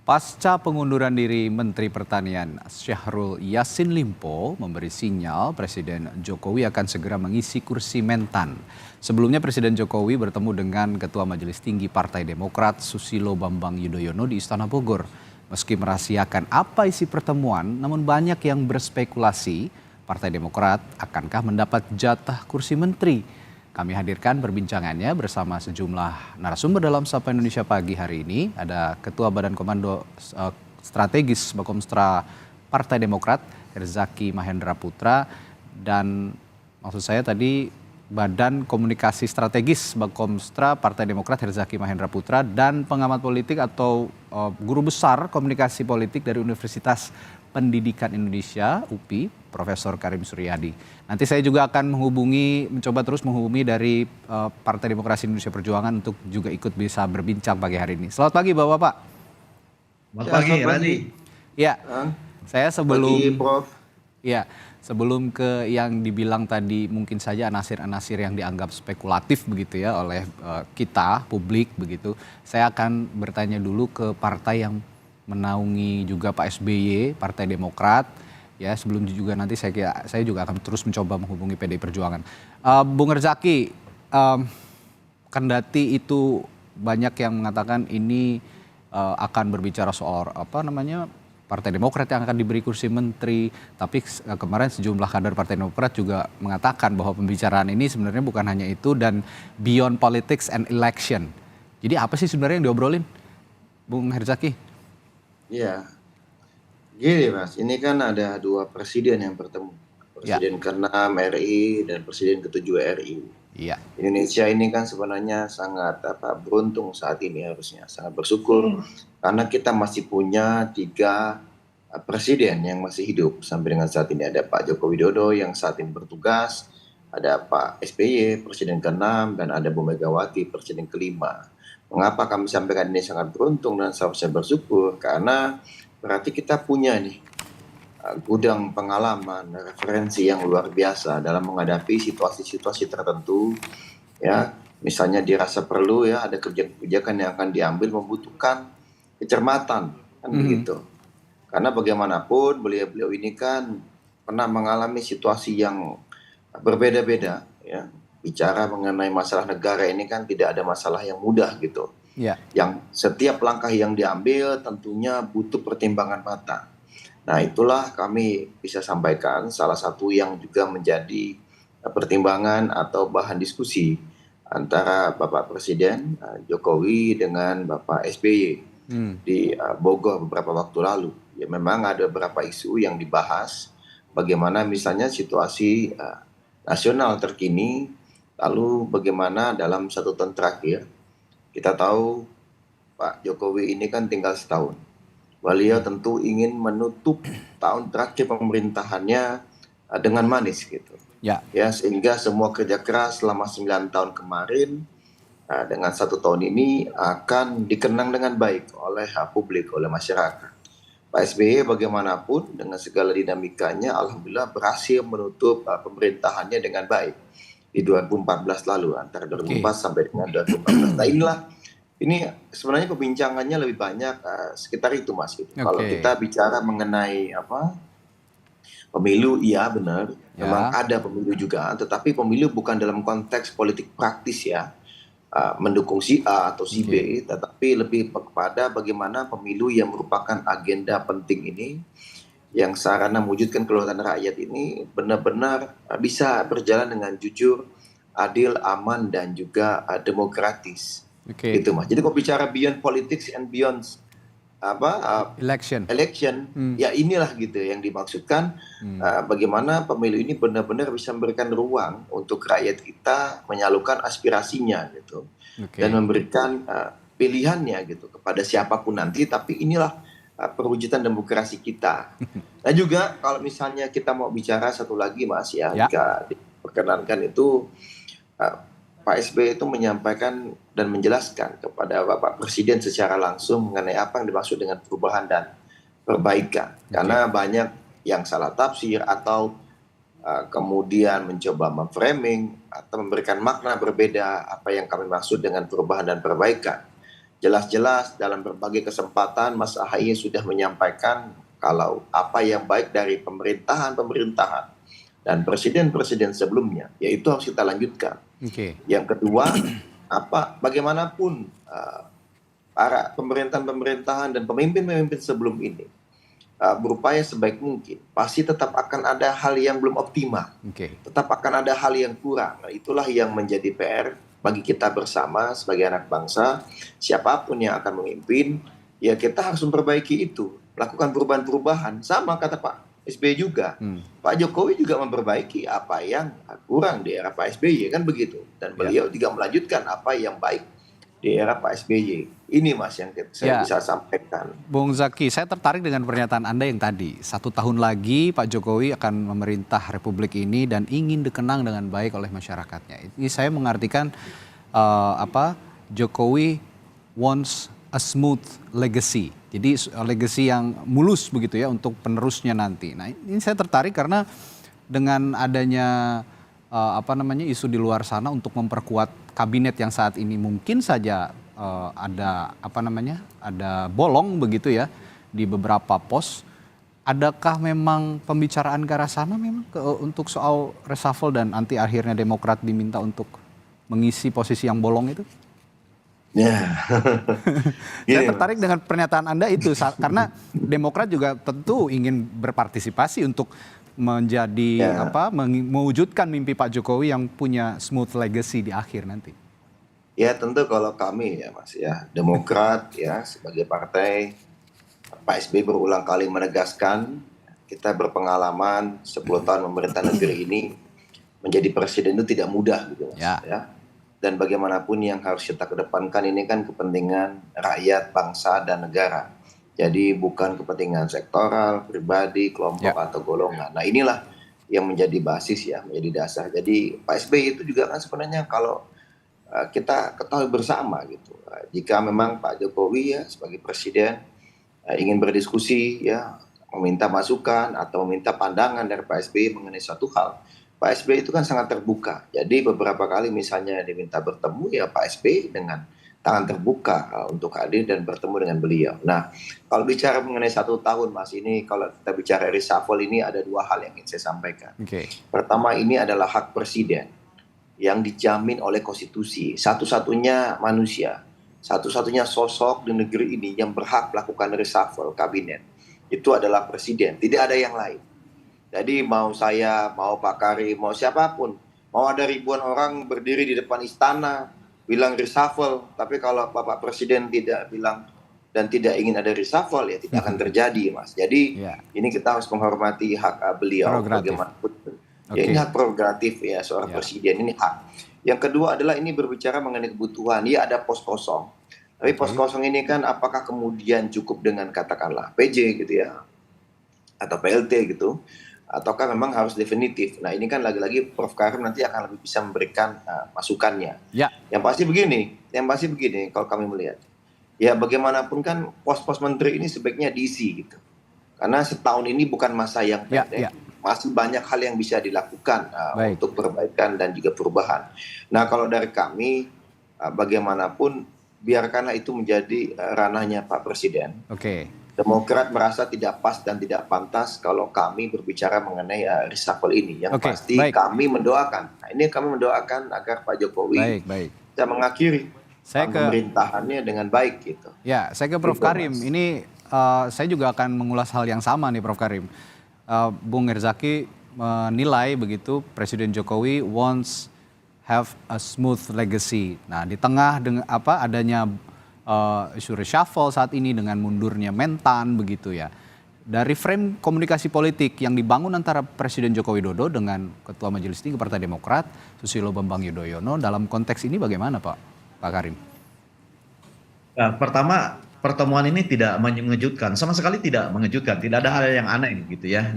Pasca pengunduran diri Menteri Pertanian Syahrul Yassin Limpo memberi sinyal Presiden Jokowi akan segera mengisi kursi Mentan. Sebelumnya Presiden Jokowi bertemu dengan Ketua Majelis Tinggi Partai Demokrat Susilo Bambang Yudhoyono di Istana Bogor. Meski merahasiakan apa isi pertemuan, namun banyak yang berspekulasi Partai Demokrat akankah mendapat jatah kursi menteri. Kami hadirkan perbincangannya bersama sejumlah narasumber dalam Sapa Indonesia Pagi hari ini. Ada Ketua Badan Komando Strategis Bakomstra Partai Demokrat, Herzaki Mahendra Putra, dan maksud saya tadi Badan Komunikasi Strategis Bakomstra Partai Demokrat, Herzaki Mahendra Putra, dan pengamat politik atau guru besar komunikasi politik dari Universitas Pendidikan Indonesia, UPI, Profesor Karim Suryadi. Nanti saya juga akan mencoba terus menghubungi dari Partai Demokrasi Indonesia Perjuangan untuk juga ikut bisa berbincang pagi hari ini. Selamat pagi Bapak-Bapak. Selamat pagi, Rani. Ya, saya Pagi, Prof. Ya, sebelum ke yang dibilang tadi mungkin saja anasir-anasir yang dianggap spekulatif begitu ya oleh kita, publik begitu. Saya akan bertanya dulu ke partai yang menaungi juga Pak SBY, Partai Demokrat. Ya, sebelum juga nanti saya juga akan terus mencoba menghubungi PDI Perjuangan. Bung Herzaki, kendati itu banyak yang mengatakan ini akan berbicara soal Partai Demokrat yang akan diberi kursi menteri, tapi kemarin sejumlah kader Partai Demokrat juga mengatakan bahwa pembicaraan ini sebenarnya bukan hanya itu dan beyond politics and election. Jadi apa sih sebenarnya yang diobrolin, Bung Herzaki? Iya, gini Mas, ini kan ada dua presiden yang bertemu. Presiden ke-6 RI dan Presiden ke-7 RI. Iya. Indonesia ini kan sebenarnya sangat beruntung saat ini, harusnya sangat bersyukur karena kita masih punya 3 presiden yang masih hidup sampai dengan saat ini. Ada Pak Joko Widodo yang saat ini bertugas, ada Pak SBY Presiden ke-6, dan ada Bu Megawati Presiden ke-5. Mengapa kami sampaikan ini sangat beruntung dan saya bersyukur? Karena berarti kita punya nih gudang pengalaman, referensi yang luar biasa dalam menghadapi situasi-situasi tertentu. Ya, misalnya dirasa perlu ya ada kebijakan yang akan diambil membutuhkan kecermatan, kan begitu. Karena bagaimanapun beliau-beliau ini kan pernah mengalami situasi yang berbeda-beda ya. Bicara mengenai masalah negara ini kan tidak ada masalah yang mudah gitu. Ya. Yang setiap langkah yang diambil tentunya butuh pertimbangan matang. Nah, itulah kami bisa sampaikan salah satu yang juga menjadi pertimbangan atau bahan diskusi antara Bapak Presiden Jokowi dengan Bapak SBY di Bogor beberapa waktu lalu. Ya, memang ada beberapa isu yang dibahas, bagaimana misalnya situasi nasional terkini. Lalu bagaimana dalam 1 tahun terakhir, kita tahu Pak Jokowi ini kan tinggal setahun. Beliau tentu ingin menutup tahun terakhir pemerintahannya dengan manis gitu. Ya, sehingga semua kerja keras selama 9 tahun kemarin dengan 1 tahun ini akan dikenang dengan baik oleh publik, oleh masyarakat. Pak SBY bagaimanapun dengan segala dinamikanya alhamdulillah berhasil menutup pemerintahannya dengan baik di 2014 lalu, antara 2004 sampai dengan 2014. Nah, ini sebenarnya perbincangannya lebih banyak sekitar itu Mas gitu. Kalau kita bicara mengenai pemilu, iya benar, memang ada pemilu juga, tetapi pemilu bukan dalam konteks politik praktis ya, mendukung si A atau si B, tetapi lebih kepada bagaimana pemilu yang merupakan agenda penting ini, yang sarana mewujudkan kedaulatan rakyat ini benar-benar bisa berjalan dengan jujur, adil, aman, dan juga demokratis. Gitu Mas. Jadi kalau bicara beyond politics and beyond election, ya inilah gitu yang dimaksudkan, bagaimana pemilu ini benar-benar bisa memberikan ruang untuk rakyat kita menyalurkan aspirasinya gitu, dan memberikan pilihannya gitu kepada siapapun nanti. Tapi inilah perwujudan demokrasi kita. Nah juga kalau misalnya kita mau bicara satu lagi Mas ya, jika diperkenankan itu, Pak SBY itu menyampaikan dan menjelaskan kepada Bapak Presiden secara langsung mengenai apa yang dimaksud dengan perubahan dan perbaikan. Karena banyak yang salah tafsir atau kemudian mencoba memframing atau memberikan makna berbeda apa yang kami maksud dengan perubahan dan perbaikan. jelas-jelas dalam berbagai kesempatan Mas Ahaye sudah menyampaikan kalau apa yang baik dari pemerintahan dan presiden-presiden sebelumnya, yaitu harus kita lanjutkan. Oke. Yang kedua, bagaimanapun para pemerintahan dan pemimpin-pemimpin sebelum ini berupaya sebaik mungkin, pasti tetap akan ada hal yang belum optimal, Oke. tetap akan ada hal yang kurang. Nah, itulah yang menjadi PR bagi kita bersama sebagai anak bangsa. Siapapun yang akan memimpin, ya kita harus memperbaiki itu, lakukan perubahan-perubahan. Sama kata Pak SBY juga, Pak Jokowi juga memperbaiki apa yang kurang di era Pak SBY, kan begitu. Dan beliau juga melanjutkan apa yang baik di era Pak SBY. Ini Mas yang saya bisa sampaikan. Bung Zaki, saya tertarik dengan pernyataan Anda yang tadi. 1 tahun lagi Pak Jokowi akan memerintah Republik ini dan ingin dikenang dengan baik oleh masyarakatnya. Ini saya mengartikan Jokowi wants a smooth legacy. Jadi legacy yang mulus begitu ya untuk penerusnya nanti. Nah, ini saya tertarik karena dengan adanya isu di luar sana untuk memperkuat kabinet yang saat ini mungkin saja ada bolong begitu ya di beberapa pos. Adakah memang pembicaraan ke arah sana memang untuk soal reshuffle dan nanti akhirnya Demokrat diminta untuk mengisi posisi yang bolong itu? Ya. Saya tertarik dengan pernyataan Anda itu karena Demokrat juga tentu ingin berpartisipasi untuk menjadi mewujudkan mimpi Pak Jokowi yang punya smooth legacy di akhir nanti. Ya tentu kalau kami ya Mas ya, Demokrat ya sebagai partai, Pak SBY berulang kali menegaskan kita berpengalaman 10 tahun memerintah negeri ini, menjadi presiden itu tidak mudah gitu Mas ya. Dan bagaimanapun yang harus kita kedepankan ini kan kepentingan rakyat, bangsa dan negara. Jadi bukan kepentingan sektoral, pribadi, kelompok atau golongan. Nah inilah yang menjadi basis ya, menjadi dasar. Jadi Pak SBY itu juga kan sebenarnya kalau kita ketahui bersama gitu. Jika memang Pak Jokowi ya sebagai presiden ingin berdiskusi ya, meminta masukan atau meminta pandangan dari Pak SBY mengenai suatu hal, Pak SBY itu kan sangat terbuka. Jadi beberapa kali misalnya diminta bertemu ya Pak SBY dengan tangan terbuka untuk hadir dan bertemu dengan beliau. Nah, kalau bicara mengenai 1 tahun Mas, ini kalau kita bicara reshuffle ini ada 2 hal yang ingin saya sampaikan. Pertama, ini adalah hak presiden yang dijamin oleh konstitusi. Satu-satunya manusia, satu-satunya sosok di negeri ini yang berhak melakukan reshuffle kabinet itu adalah presiden, tidak ada yang lain. Jadi mau saya, mau Pak Karim, mau siapapun, mau ada ribuan orang berdiri di depan istana bilang reshuffle, tapi kalau Bapak Presiden tidak bilang dan tidak ingin ada reshuffle ya tidak akan terjadi Mas. Jadi ini kita harus menghormati hak beliau bagaimanapun. Ya, ini hak prerogatif ya seorang presiden, ini hak. Yang kedua adalah ini berbicara mengenai kebutuhan. Ya ada pos kosong. Tapi pos kosong ini kan apakah kemudian cukup dengan katakanlah PJ gitu ya atau PLT gitu, ataukah memang harus definitif. Nah ini kan lagi-lagi Prof. Karim nanti akan lebih bisa memberikan masukannya. Yang pasti begini kalau kami melihat. Ya bagaimanapun kan pos-pos menteri ini sebaiknya diisi gitu. Karena setahun ini bukan masa yang pendek. Masih banyak hal yang bisa dilakukan untuk perbaikan dan juga perubahan. Nah kalau dari kami, bagaimanapun biarkanlah itu menjadi ranahnya Pak Presiden. Demokrat merasa tidak pas dan tidak pantas kalau kami berbicara mengenai reshuffle ini. Yang pasti kami mendoakan. Nah, ini kami mendoakan agar Pak Jokowi bisa mengakhiri pemerintahannya dengan baik gitu. Ya, saya ke Prof. Karim. Ini saya juga akan mengulas hal yang sama nih Prof. Karim. Bung Herzaki menilai begitu Presiden Jokowi wants have a smooth legacy. Nah, di tengah dengan adanya isu reshuffle saat ini dengan mundurnya Mentan begitu ya. Dari frame komunikasi politik yang dibangun antara Presiden Joko Widodo dengan Ketua Majelis Tinggi Partai Demokrat Susilo Bambang Yudhoyono dalam konteks ini bagaimana Pak Karim? Pertama, pertemuan ini tidak mengejutkan, sama sekali tidak mengejutkan, tidak ada hal yang aneh gitu ya.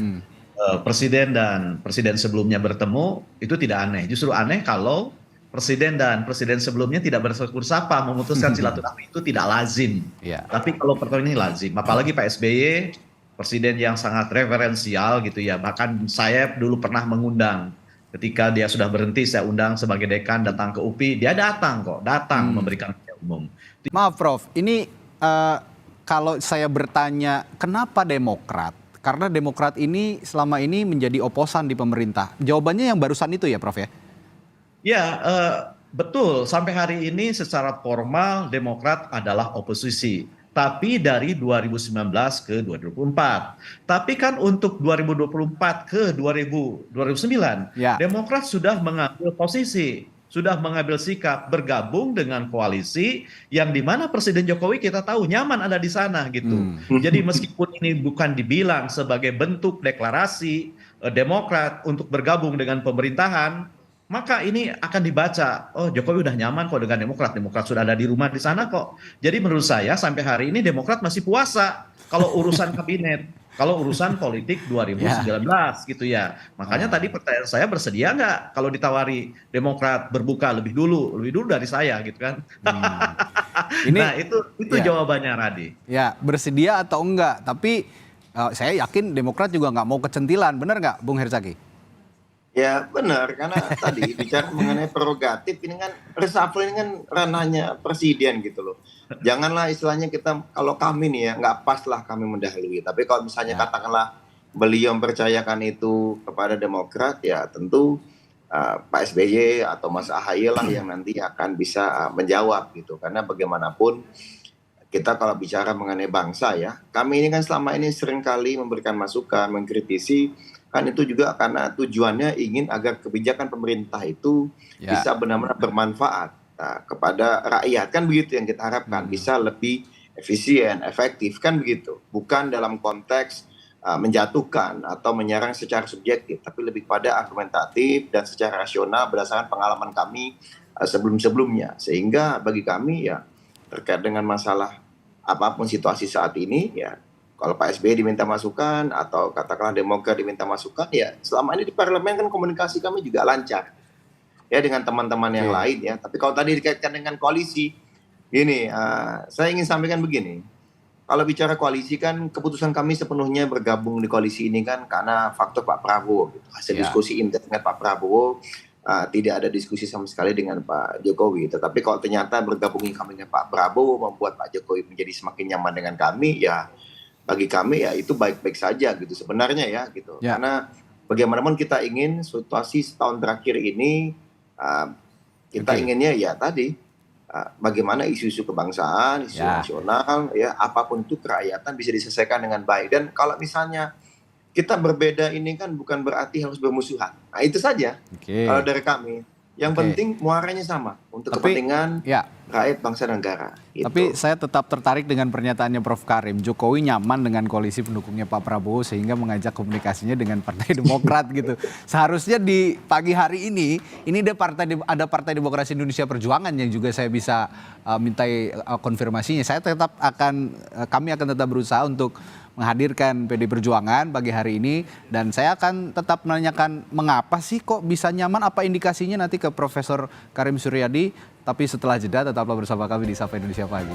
Presiden dan presiden sebelumnya bertemu itu tidak aneh, justru aneh kalau presiden dan presiden sebelumnya tidak bersyukur sapa memutuskan silaturahmi itu tidak lazim. Tapi kalau pertemuan ini lazim, apalagi Pak SBY presiden yang sangat referensial gitu ya. Bahkan saya dulu pernah mengundang ketika dia sudah berhenti, saya undang sebagai dekan datang ke UPI, dia datang memberikan Umum. Maaf Prof, ini kalau saya bertanya kenapa Demokrat? Karena Demokrat ini selama ini menjadi oposan di pemerintah. Jawabannya yang barusan itu ya Prof ya? Ya, betul. Sampai hari ini secara formal Demokrat adalah oposisi. Tapi dari 2019 ke 2024. Tapi kan untuk 2024 ke 2009, Ya. Demokrat sudah mengambil posisi, sudah mengambil sikap bergabung dengan koalisi yang dimana Presiden Jokowi kita tahu nyaman ada di sana gitu. Jadi meskipun ini bukan dibilang sebagai bentuk deklarasi Demokrat untuk bergabung dengan pemerintahan, maka ini akan dibaca, oh Jokowi udah nyaman kok dengan Demokrat, Demokrat sudah ada di rumah di sana kok. Jadi menurut saya sampai hari ini Demokrat masih puasa kalau urusan kabinet, kalau urusan politik 2019 gitu ya. Makanya tadi pertanyaan saya, bersedia nggak kalau ditawari Demokrat berbuka lebih dulu dari saya gitu kan. Ini, nah itu jawabannya Radi. Ya, bersedia atau enggak, tapi saya yakin Demokrat juga nggak mau kecentilan, benar nggak Bung Herzaki? Ya benar, karena tadi bicara mengenai prerogatif, ini kan reshuffle ini kan ranahnya presiden gitu loh. Janganlah istilahnya kita, kalau kami nih ya, nggak pas lah kami mendahului. Tapi kalau misalnya katakanlah beliau mempercayakan itu kepada Demokrat, ya tentu Pak SBY atau Mas AHY lah yang nanti akan bisa menjawab gitu. Karena bagaimanapun kita kalau bicara mengenai bangsa ya, kami ini kan selama ini seringkali memberikan masukan, mengkritisi, kan itu juga karena tujuannya ingin agar kebijakan pemerintah itu bisa benar-benar bermanfaat kepada rakyat, kan begitu yang kita harapkan, bisa lebih efisien, efektif, kan begitu, bukan dalam konteks menjatuhkan atau menyerang secara subjektif, tapi lebih pada argumentatif dan secara rasional berdasarkan pengalaman kami sebelum-sebelumnya. Sehingga bagi kami ya terkait dengan masalah apapun situasi saat ini ya, kalau Pak SBY diminta masukan atau katakanlah Demokrat diminta masukan, ya selama ini di parlemen kan komunikasi kami juga lancar ya dengan teman-teman yang lain ya. Tapi kalau tadi dikaitkan dengan koalisi, gini, saya ingin sampaikan begini. Kalau bicara koalisi kan keputusan kami sepenuhnya bergabung di koalisi ini kan karena faktor Pak Prabowo. Gitu. Hasil diskusi internal Pak Prabowo, tidak ada diskusi sama sekali dengan Pak Jokowi. Tetapi kalau ternyata bergabungnya kami dengan Pak Prabowo membuat Pak Jokowi menjadi semakin nyaman dengan kami, ya bagi kami ya itu baik-baik saja gitu sebenarnya ya gitu. Karena bagaimanapun kita ingin situasi setahun terakhir ini kita inginnya ya tadi bagaimana isu-isu kebangsaan, isu nasional ya apapun itu kerakyatan bisa diselesaikan dengan baik. Dan kalau misalnya kita berbeda ini kan bukan berarti harus bermusuhan. Nah itu saja kalau dari kami. Yang penting muaranya sama untuk kepentingan rakyat bangsa dan negara. Gitu. Tapi saya tetap tertarik dengan pernyataannya Prof Karim. Jokowi nyaman dengan koalisi pendukungnya Pak Prabowo sehingga mengajak komunikasinya dengan Partai Demokrat gitu. Seharusnya di pagi hari ini ada Partai Demokrasi Indonesia Perjuangan yang juga saya bisa mintai konfirmasinya. Kami akan tetap berusaha untuk menghadirkan PD Perjuangan pagi hari ini dan saya akan tetap menanyakan mengapa sih kok bisa nyaman, apa indikasinya nanti ke Profesor Karim Suryadi, tapi setelah jeda tetaplah bersama kami di Sapa Indonesia Pagi.